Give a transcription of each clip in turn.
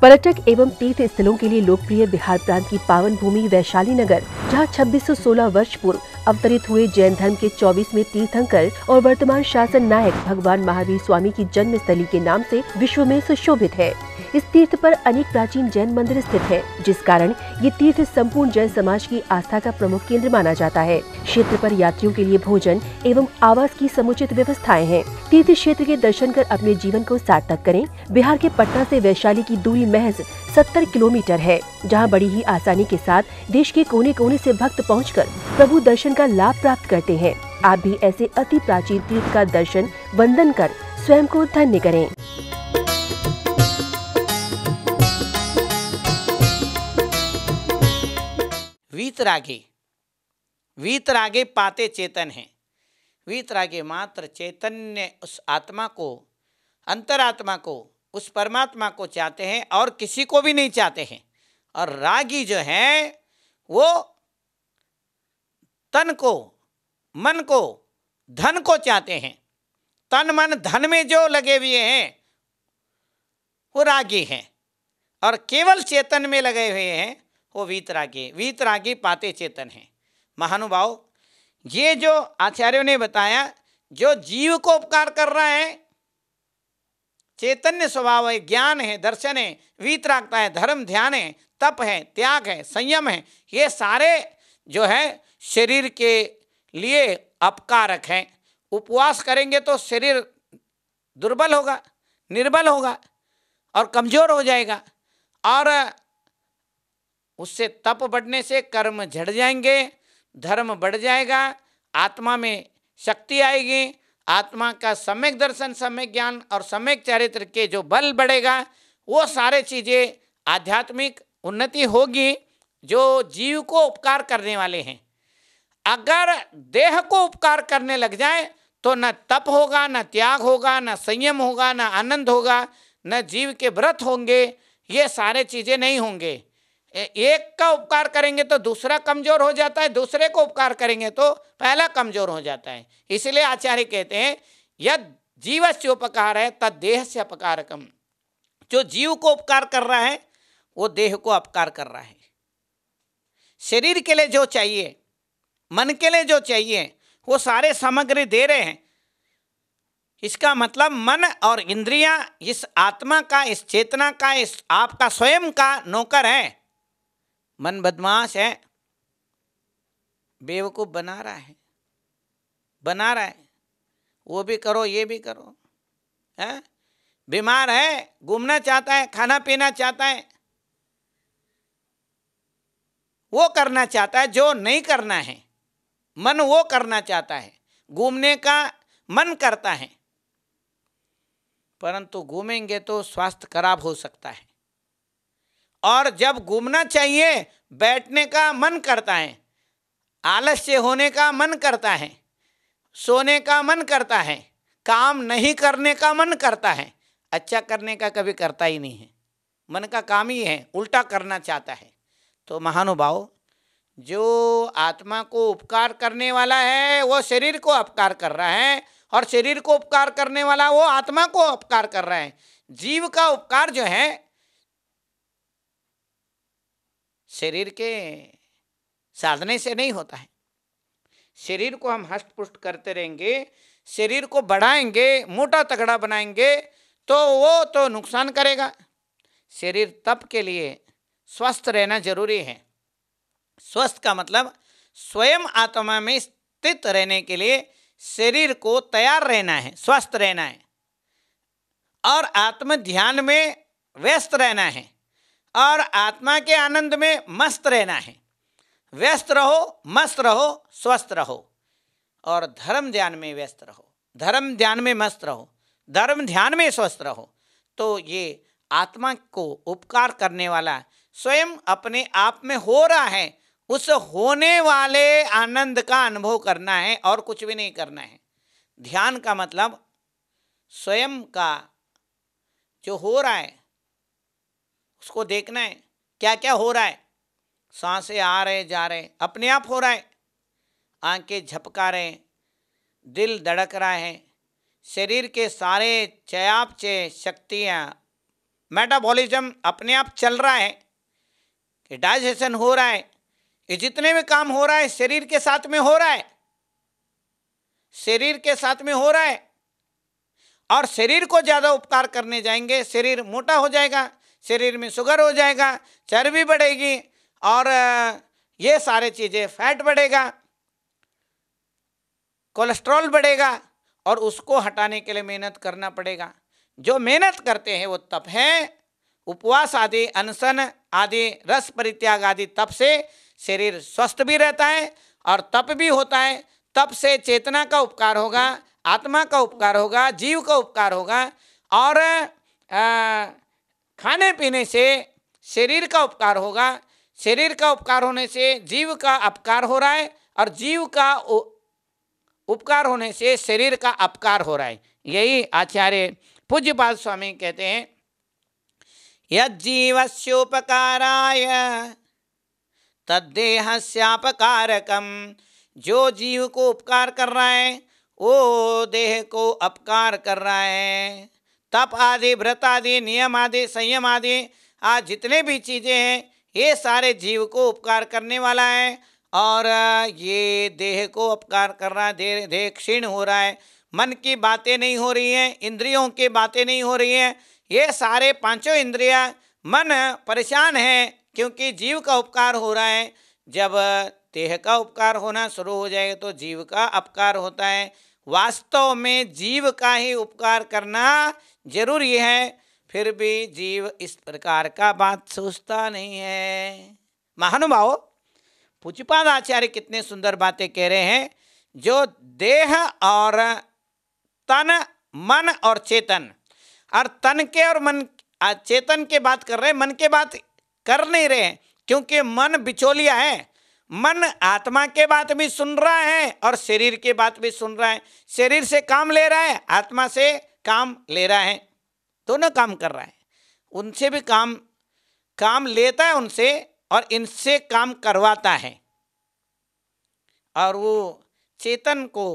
पर्यटक एवं तीर्थ स्थलों के लिए लोकप्रिय बिहार प्रांत की पावन भूमि वैशाली नगर, जहां 2616 वर्ष पूर्व अवतरित हुए जैन धर्म के 24वें तीर्थंकर और वर्तमान शासन नायक भगवान महावीर स्वामी की जन्म स्थली के नाम से विश्व में सुशोभित है। इस तीर्थ पर अनेक प्राचीन जैन मंदिर स्थित है, जिस कारण ये तीर्थ संपूर्ण जैन समाज की आस्था का प्रमुख केंद्र माना जाता है। क्षेत्र पर यात्रियों के लिए भोजन एवं आवास की समुचित व्यवस्थाएं हैं। तीर्थ क्षेत्र के दर्शन कर अपने जीवन को सार्थक करें। बिहार के पटना से वैशाली की दूरी महज 70 किलोमीटर है, जहां बड़ी ही आसानी के साथ देश के कोने कोने से भक्त पहुंचकर प्रभु दर्शन का लाभ प्राप्त करते हैं। आप भी ऐसे अति प्राचीन तीर्थ का दर्शन वंदन कर स्वयं को धन्य करें। वीतरागे पाते चेतन है। वीतरागे मात्र चैतन्य उस आत्मा को, अंतरात्मा को, उस परमात्मा को चाहते हैं और किसी को भी नहीं चाहते हैं। और रागी जो है वो तन को, मन को, धन को चाहते हैं। तन मन धन में जो लगे हुए हैं वो रागी हैं, और केवल चेतन में लगे हुए हैं वो वीतरागी। वीतरागी पाते चेतन हैं। महानुभाव, ये जो आचार्यों ने बताया, जो जीव को उपकार कर रहा है, चैतन्य स्वभाव है, ज्ञान है, दर्शन है, वीतरागता है, धर्म ध्यान है, तप है, त्याग है, संयम है, ये सारे जो है शरीर के लिए अपकारक हैं। उपवास करेंगे तो शरीर दुर्बल होगा, निर्बल होगा और कमजोर हो जाएगा, और उससे तप बढ़ने से कर्म झड़ जाएंगे, धर्म बढ़ जाएगा, आत्मा में शक्ति आएगी, आत्मा का सम्यक दर्शन, सम्यक ज्ञान और सम्यक चरित्र के जो बल बढ़ेगा, वो सारे चीज़ें आध्यात्मिक उन्नति होगी जो जीव को उपकार करने वाले हैं। अगर देह को उपकार करने लग जाए तो न तप होगा, न त्याग होगा, न संयम होगा, न आनंद होगा, न जीव के व्रत होंगे, ये सारे चीज़ें नहीं होंगे। एक का उपकार करेंगे तो दूसरा कमजोर हो जाता है, दूसरे को उपकार करेंगे तो पहला कमजोर हो जाता है। इसलिए आचार्य कहते हैं यद जीवस्य उपकार है तद देह से अपकारकम। जो जीव को उपकार कर रहा है वो देह को अपकार कर रहा है। शरीर के लिए जो चाहिए, मन के लिए जो चाहिए, वो सारे सामग्री दे रहे हैं। इसका मतलब मन और इंद्रियां इस आत्मा का, इस चेतना का, इस आपका स्वयं का नौकर है। मन बदमाश है, बेवकूफ बना रहा है, वो भी करो, ये भी करो, है? बीमार है, घूमना चाहता है, खाना पीना चाहता है, वो करना चाहता है जो नहीं करना है। मन वो करना चाहता है, घूमने का मन करता है, परंतु घूमेंगे तो स्वास्थ्य खराब हो सकता है। और जब घूमना चाहिए, बैठने का मन करता है, आलस्य होने का मन करता है, सोने का मन करता है, काम नहीं करने का मन करता है, अच्छा करने का कभी करता ही नहीं है। मन का काम ही है उल्टा करना चाहता है। तो महानुभाव, जो आत्मा को उपकार करने वाला है वो शरीर को अपकार कर रहा है, और शरीर को उपकार करने वाला वो आत्मा को अपकार कर रहा है। जीव का उपकार जो है शरीर के साधने से नहीं होता है। शरीर को हम हष्ट पुष्ट करते रहेंगे, शरीर को बढ़ाएंगे, मोटा तगड़ा बनाएंगे तो वो तो नुकसान करेगा। शरीर तप के लिए स्वस्थ रहना जरूरी है। स्वस्थ का मतलब स्वयं आत्मा में स्थित रहने के लिए शरीर को तैयार रहना है, स्वस्थ रहना है, और आत्म ध्यान में व्यस्त रहना है, और आत्मा के आनंद में मस्त रहना है। व्यस्त रहो, मस्त रहो, स्वस्थ रहो, और धर्म ध्यान में व्यस्त रहो, धर्म ध्यान में मस्त रहो, धर्म ध्यान में स्वस्थ रहो। तो ये आत्मा को उपकार करने वाला स्वयं अपने आप में हो रहा है, उस होने वाले आनंद का अनुभव करना है और कुछ भी नहीं करना है। ध्यान का मतलब स्वयं का जो हो रहा है उसको देखना है, क्या क्या हो रहा है। सांसें आ रहे जा रहे, अपने आप हो रहा है, आंखें झपका रहे, दिल धड़क रहा है, शरीर के सारे चयापचय शक्तियाँ मेटाबॉलिज्म अपने आप चल रहा है, कि डाइजेशन हो रहा है, ये जितने भी काम हो रहा है शरीर के साथ में हो रहा है, शरीर के साथ में हो रहा है। और शरीर को ज़्यादा उपकार करने जाएंगे, शरीर मोटा हो जाएगा, शरीर में शुगर हो जाएगा, चर्बी बढ़ेगी, और ये सारे चीज़ें, फैट बढ़ेगा, कोलेस्ट्रॉल बढ़ेगा, और उसको हटाने के लिए मेहनत करना पड़ेगा। जो मेहनत करते हैं वो तप है। उपवास आदि, अनशन आदि, रस परित्याग आदि तप से शरीर स्वस्थ भी रहता है और तप भी होता है। तप से चेतना का उपकार होगा, आत्मा का उपकार होगा, जीव का उपकार होगा, और खाने पीने से शरीर का उपकार होगा। शरीर का उपकार होने से जीव का अपकार हो रहा है, और जीव का उपकार होने से शरीर का अपकार हो रहा है। यही आचार्य पूज्यपाद स्वामी कहते हैं, यज्जीवस्योपकाराय तद्देहस्यापकारकम। जो जीव को उपकार कर रहा है वो देह को अपकार कर रहा है। तप आदि, व्रत आदि, नियम आदि, संयम आदि, आज जितने भी चीज़ें हैं ये सारे जीव को उपकार करने वाला है, और ये देह को अपकार कर रहा है। देह क्षीण हो रहा है, मन की बातें नहीं हो रही हैं, इंद्रियों की बातें नहीं हो रही हैं, ये सारे पांचों इंद्रियां, मन परेशान है, क्योंकि जीव का उपकार हो रहा है। जब देह का उपकार होना शुरू हो जाएगा तो जीव का अपकार होता है। वास्तव में जीव का ही उपकार करना जरूरी है, फिर भी जीव इस प्रकार का बात सोचता नहीं है। महानुभाव, पूज्यपाद आचार्य कितने सुंदर बातें कह रहे हैं। जो देह और तन, मन और चेतन, और तन के और मन, चेतन के बात कर रहे हैं, मन के बात कर नहीं रहे हैं, क्योंकि मन बिचौलिया है। मन आत्मा के बात भी सुन रहा है और शरीर के बात भी सुन रहा है। शरीर से काम ले रहा है, आत्मा से काम ले रहा है, दोनों काम कर रहा है। उनसे भी काम लेता है उनसे, और इनसे काम करवाता है। और वो चेतन को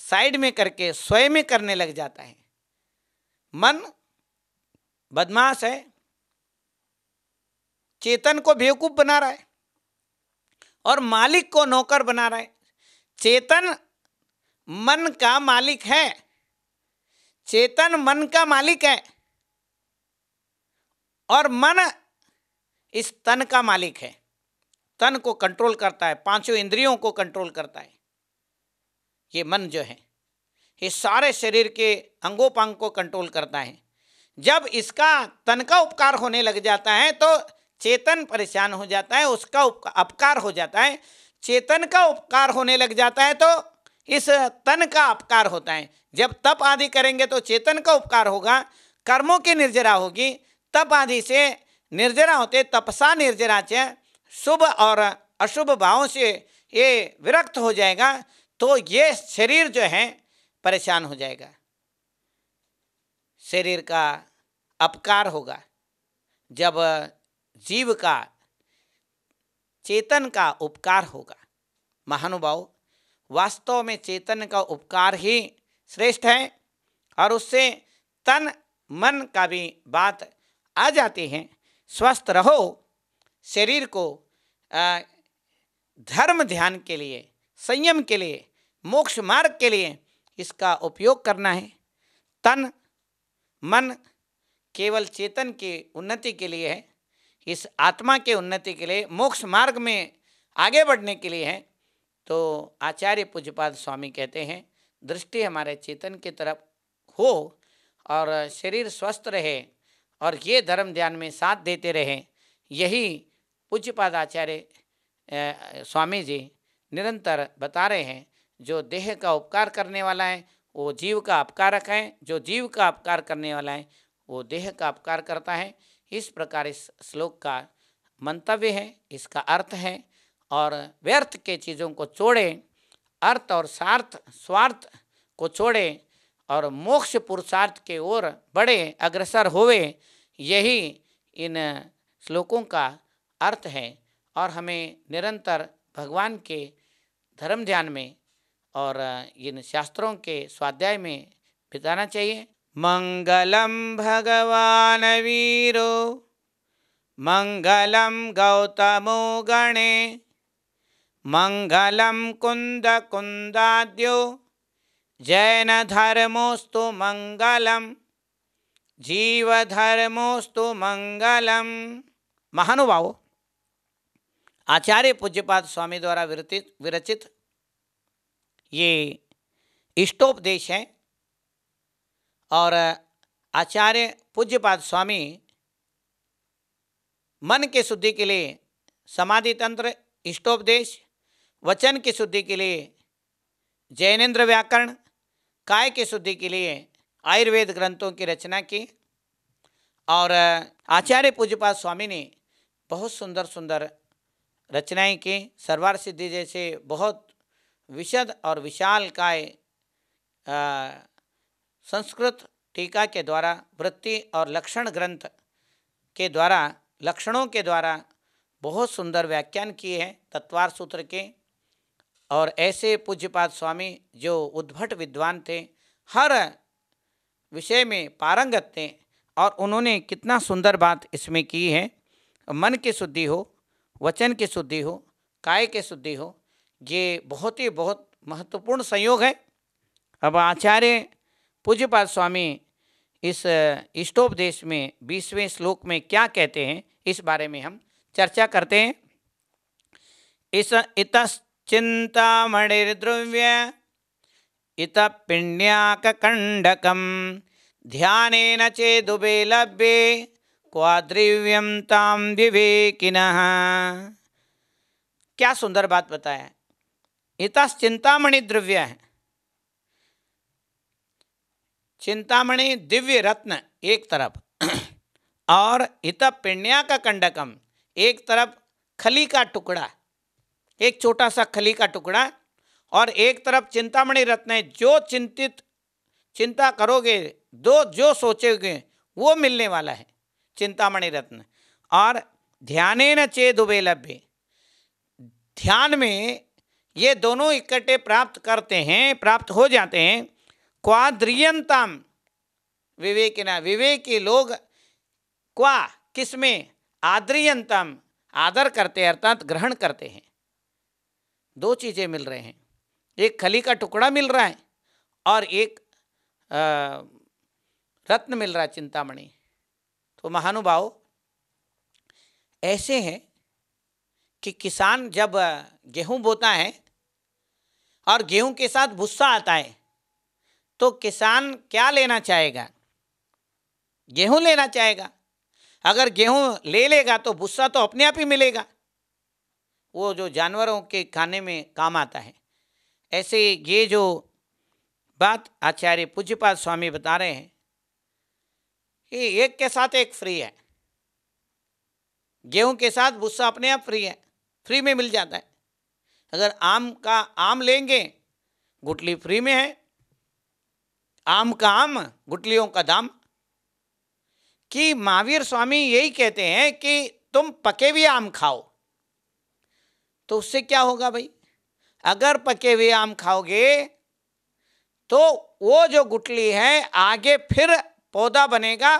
साइड में करके स्वयं में करने लग जाता है। मन बदमाश है, चेतन को बेवकूफ बना रहा है और मालिक को नौकर बना रहा है। चेतन मन का मालिक है, चेतन मन का मालिक है, और मन इस तन का मालिक है। तन को कंट्रोल करता है, पांचों इंद्रियों को कंट्रोल करता है। ये मन जो है ये सारे शरीर के अंगोपांग को कंट्रोल करता है। जब इसका तन का उपकार होने लग जाता है तो चेतन परेशान हो जाता है, उसका अपकार हो जाता है। चेतन का उपकार होने लग जाता है तो इस तन का अपकार होता है। जब तप आदि करेंगे तो चेतन का उपकार होगा, कर्मों की निर्जरा होगी। तप आदि से निर्जरा होते, तपसा निर्जरा च, शुभ और अशुभ भावों से ये विरक्त हो जाएगा, तो ये शरीर जो है परेशान हो जाएगा, शरीर का अपकार होगा। जब जीव का, चेतन का उपकार होगा। महानुभाव, वास्तव में चेतन का उपकार ही श्रेष्ठ है, और उससे तन मन का भी बात आ जाती है। स्वस्थ रहो, शरीर को धर्म ध्यान के लिए, संयम के लिए, मोक्ष मार्ग के लिए इसका उपयोग करना है। तन मन केवल चेतन की उन्नति के लिए है, इस आत्मा के उन्नति के लिए, मोक्ष मार्ग में आगे बढ़ने के लिए है। तो आचार्य पूज्यपाद स्वामी कहते हैं, दृष्टि हमारे चेतन की तरफ हो और शरीर स्वस्थ रहे और ये धर्म ध्यान में साथ देते रहे। यही पूज्यपाद आचार्य स्वामी जी निरंतर बता रहे हैं। जो देह का उपकार करने वाला है वो जीव का अपकारक है, जो जीव का अपकार करने वाला है वो देह का अपकार करता है। इस प्रकार इस श्लोक का मंतव्य है, इसका अर्थ है। और व्यर्थ के चीज़ों को छोड़े, अर्थ और स्वार्थ को छोड़े और मोक्ष पुरुषार्थ के ओर बढ़े, अग्रसर होवे, यही इन श्लोकों का अर्थ है। और हमें निरंतर भगवान के धर्म ध्यान में और इन शास्त्रों के स्वाध्याय में बिताना चाहिए। मंगलम भगवान वीरो मंगलम गौतमो गणे मंगलम कुंद कुंदाद्यो जैन धर्मोस्तु मंगलम जीव धर्मोस्तु मंगलम। महानुभावों, आचार्य पूज्यपाद स्वामी द्वारा विरचित ये इष्टोपदेश है और आचार्य पूज्यपाद स्वामी मन के शुद्धि के लिए समाधि तंत्र, इष्टोपदेश, वचन की शुद्धि के लिए जैनेन्द्र व्याकरण, काय की शुद्धि के लिए आयुर्वेद ग्रंथों की रचना की। और आचार्य पूज्यपाद स्वामी ने बहुत सुंदर सुंदर रचनाएं की। सर्वार्थ सिद्धि जैसे बहुत विशद और विशाल काय संस्कृत टीका के द्वारा, वृत्ति और लक्षण ग्रंथ के द्वारा, लक्षणों के द्वारा बहुत सुंदर व्याख्यान किए हैं तत्वार सूत्र के। और ऐसे पूज्यपाद स्वामी जो उद्भट विद्वान थे, हर विषय में पारंगत थे, और उन्होंने कितना सुंदर बात इसमें की है। मन की शुद्धि हो, वचन की शुद्धि हो, काय की शुद्धि हो, ये बहुत महत्वपूर्ण संयोग है। अब आचार्य पूज्यपाद स्वामी इस इष्टोपदेश में 20वें श्लोक में क्या कहते हैं, इस बारे में हम चर्चा करते हैं। इस इतश्चिंतामणिर्द्रव्य इत पिण्याककंडकम ध्यानेन चेदुबे लभ्ये क्वाद्रिव्यम ताम विवेकिनः। क्या सुंदर बात बताया। इतश्चिंतामणि द्रव्य है, चिंतामणि दिव्य रत्न एक तरफ, और इत पिण्या का कंडकम एक तरफ, खली का टुकड़ा, एक छोटा सा खली का टुकड़ा, और एक तरफ चिंतामणि रत्न है। जो चिंता करोगे, जो सोचोगे वो मिलने वाला है, चिंतामणि रत्न। और ध्यानेन चेदुबे लभ्ये, ध्यान में ये दोनों इकट्ठे प्राप्त करते हैं, प्राप्त हो जाते हैं। क्वाद्रियंताम विवेकिना, विवेकी लोग क्वा किसमें, आद्रियंतम आदर करते हैं, अर्थात ग्रहण करते हैं। दो चीज़ें मिल रहे हैं, एक खली का टुकड़ा मिल रहा है और एक रत्न मिल रहा है, चिंतामणि। तो महानुभाव, ऐसे हैं कि किसान जब गेहूं बोता है और गेहूं के साथ भुस्सा आता है, तो किसान क्या लेना चाहेगा, गेहूं लेना चाहेगा। अगर गेहूं ले लेगा तो भुस्सा तो अपने आप ही मिलेगा, वो जो जानवरों के खाने में काम आता है। ऐसे ये जो बात आचार्य पूज्यपाद स्वामी बता रहे हैं कि एक के साथ एक फ्री है, गेहूं के साथ भुस्सा अपने आप फ्री है, फ्री में मिल जाता है। अगर आम लेंगे, गुठली फ्री में है, आम का आम, गुठलियों का दाम। कि महावीर स्वामी यही कहते हैं कि तुम पके हुए आम खाओ, तो उससे क्या होगा भाई, अगर पके हुए आम खाओगे तो वो जो गुठली है आगे फिर पौधा बनेगा,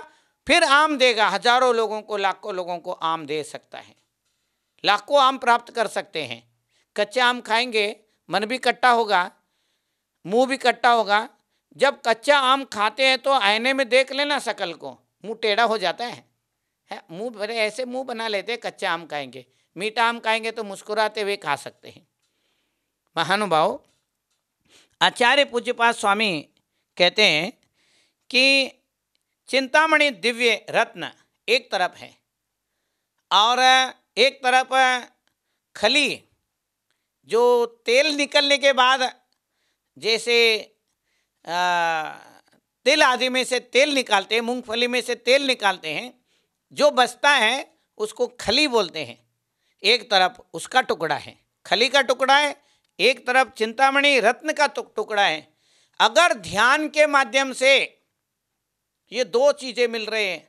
फिर आम देगा, हजारों लोगों को, लाखों लोगों को आम दे सकता है, लाखों आम प्राप्त कर सकते हैं। कच्चा आम खाएंगे, मन भी कट्टा होगा, मुंह भी कट्टा होगा। जब कच्चा आम खाते हैं तो आईने में देख लेना शकल को, मुंह टेढ़ा हो जाता है, मुंह भरे ऐसे मुंह बना लेते हैं कच्चा आम खाएंगे। मीठा आम खाएंगे तो मुस्कुराते हुए खा सकते हैं। महानुभाव, आचार्य पूज्यपाद स्वामी कहते हैं कि चिंतामणि दिव्य रत्न एक तरफ है और एक तरफ खली, जो तेल निकलने के बाद, जैसे तिल आदि में से तेल निकालते हैं, मूंगफली में से तेल निकालते हैं, जो बचता है उसको खली बोलते हैं। एक तरफ उसका टुकड़ा है, खली का टुकड़ा है, एक तरफ चिंतामणि रत्न का टुकड़ा है। अगर ध्यान के माध्यम से ये दो चीजें मिल रहे हैं,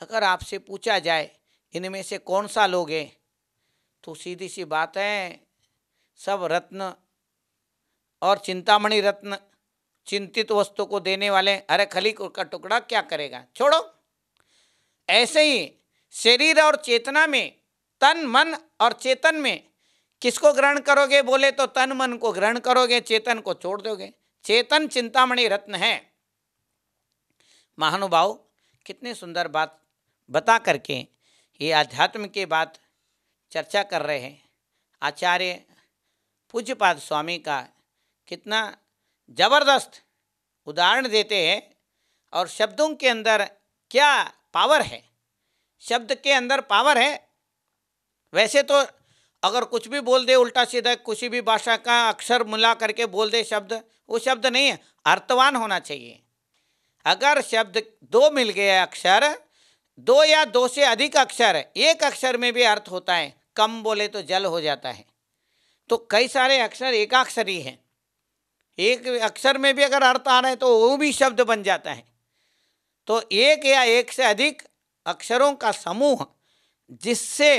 अगर आपसे पूछा जाए इनमें से कौन सा लोगे, तो सीधी सी बात है, सब रत्न और चिंतामणि रत्न, चिंतित वस्तु को देने वाले, अरे खली का टुकड़ा क्या करेगा, छोड़ो। ऐसे ही शरीर और चेतना में, तन मन और चेतन में किसको ग्रहण करोगे बोले तो तन मन को ग्रहण करोगे, चेतन को छोड़ दोगे। चेतन चिंतामणि रत्न है। महानुभाव कितने सुंदर बात बता करके ये अध्यात्म के बात चर्चा कर रहे हैं। आचार्य पूज्यपाद स्वामी का कितना जबरदस्त उदाहरण देते हैं और शब्दों के अंदर क्या पावर है, शब्द के अंदर पावर है। वैसे तो अगर कुछ भी बोल दे उल्टा सीधा, किसी भी भाषा का अक्षर मिला करके बोल दे शब्द, वो शब्द नहीं है, अर्थवान होना चाहिए। अगर शब्द दो मिल गए अक्षर, दो या दो से अधिक अक्षर, एक अक्षर में भी अर्थ होता है। कम बोले तो जल हो जाता है, तो कई सारे अक्षर एकाक्षरी हैं, एक अक्षर में भी अगर अर्थ आ रहा है तो वो भी शब्द बन जाता है। तो एक या एक से अधिक अक्षरों का समूह जिससे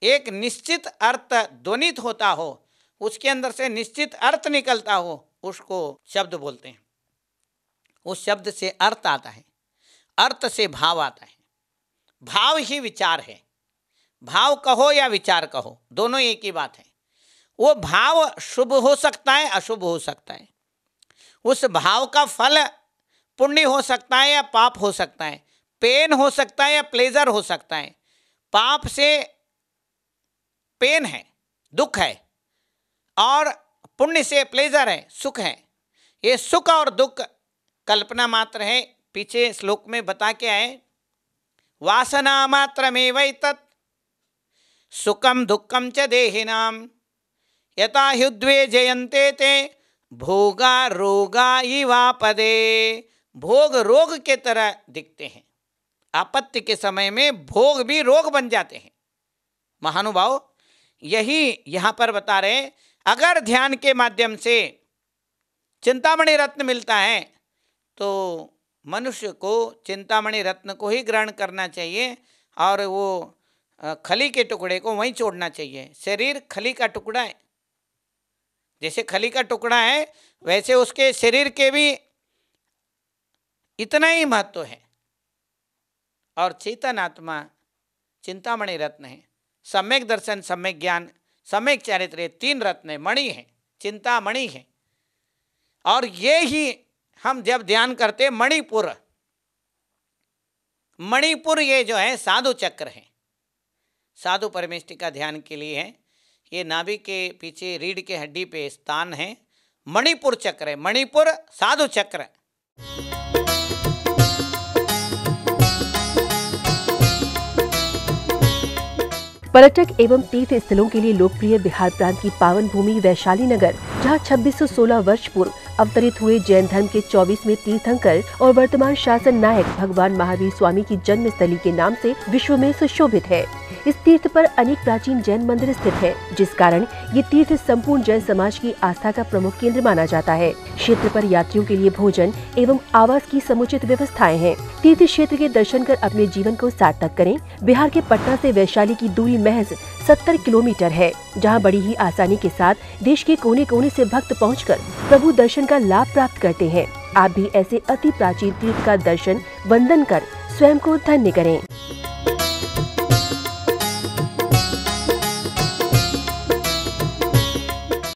एक निश्चित अर्थ ध्वनित होता हो, उसके अंदर से निश्चित अर्थ निकलता हो, उसको शब्द बोलते हैं। उस शब्द से अर्थ आता है, अर्थ से भाव आता है। भाव ही विचार है। भाव कहो या विचार कहो, दोनों एक ही बात है। वो भाव शुभ हो सकता है, अशुभ हो सकता है। उस भाव का फल पुण्य हो सकता है या पाप हो सकता है, पेन हो सकता है या प्लेजर हो सकता है। पाप से पेन है, दुख है, और पुण्य से प्लेजर है, सुख है। ये सुख और दुख कल्पना मात्र है। पीछे श्लोक में बता के आए, वासना मात्रमेवैतत् सुखम दुखम च देहिनाम यथा ह्युद्वे जयन्ते ते भोगा रोगा इवापदे। भोग रोग के तरह दिखते हैं, आपत्ति के समय में भोग भी रोग बन जाते हैं। महानुभाव यही यहाँ पर बता रहे हैं, अगर ध्यान के माध्यम से चिंतामणि रत्न मिलता है तो मनुष्य को चिंतामणि रत्न को ही ग्रहण करना चाहिए और वो खली के टुकड़े को वहीं छोड़ना चाहिए। शरीर खली का टुकड़ा है, जैसे खली का टुकड़ा है वैसे उसके शरीर के भी इतना ही महत्व है। और चेतन आत्मा चिंतामणि रत्न है। सम्यक दर्शन, सम्यक ज्ञान, सम्यक चारित्र्य, तीन रत्न है, मणि है, चिंतामणि है। और ये ही हम जब ध्यान करते, मणिपुर, मणिपुर ये जो है साधु चक्र है, साधु परमेष्टि का ध्यान के लिए है। ये नाभि के पीछे रीढ़ के हड्डी पे स्थान है, मणिपुर चक्र है, मणिपुर साधु चक्र। पर्यटक एवं तीर्थ स्थलों के लिए लोकप्रिय बिहार प्रांत की पावन भूमि वैशाली नगर, जहां 2616 वर्ष पूर्व अवतरित हुए जैन धर्म के 24वें तीर्थंकर और वर्तमान शासन नायक भगवान महावीर स्वामी की जन्म स्थली के नाम से विश्व में सुशोभित है। इस तीर्थ पर अनेक प्राचीन जैन मंदिर स्थित हैं, जिस कारण ये तीर्थ संपूर्ण जैन समाज की आस्था का प्रमुख केंद्र माना जाता है। क्षेत्र पर यात्रियों के लिए भोजन एवं आवास की समुचित व्यवस्थाएं हैं। तीर्थ क्षेत्र के दर्शन कर अपने जीवन को सार्थक करें। बिहार के पटना से वैशाली की दूरी महज 70 किलोमीटर है, जहां बड़ी ही आसानी के साथ देश के कोने कोने से भक्त पहुंचकर प्रभु दर्शन का लाभ प्राप्त करते हैं। आप भी ऐसे अति प्राचीन तीर्थ का दर्शन वंदन कर स्वयं को धन्य करें।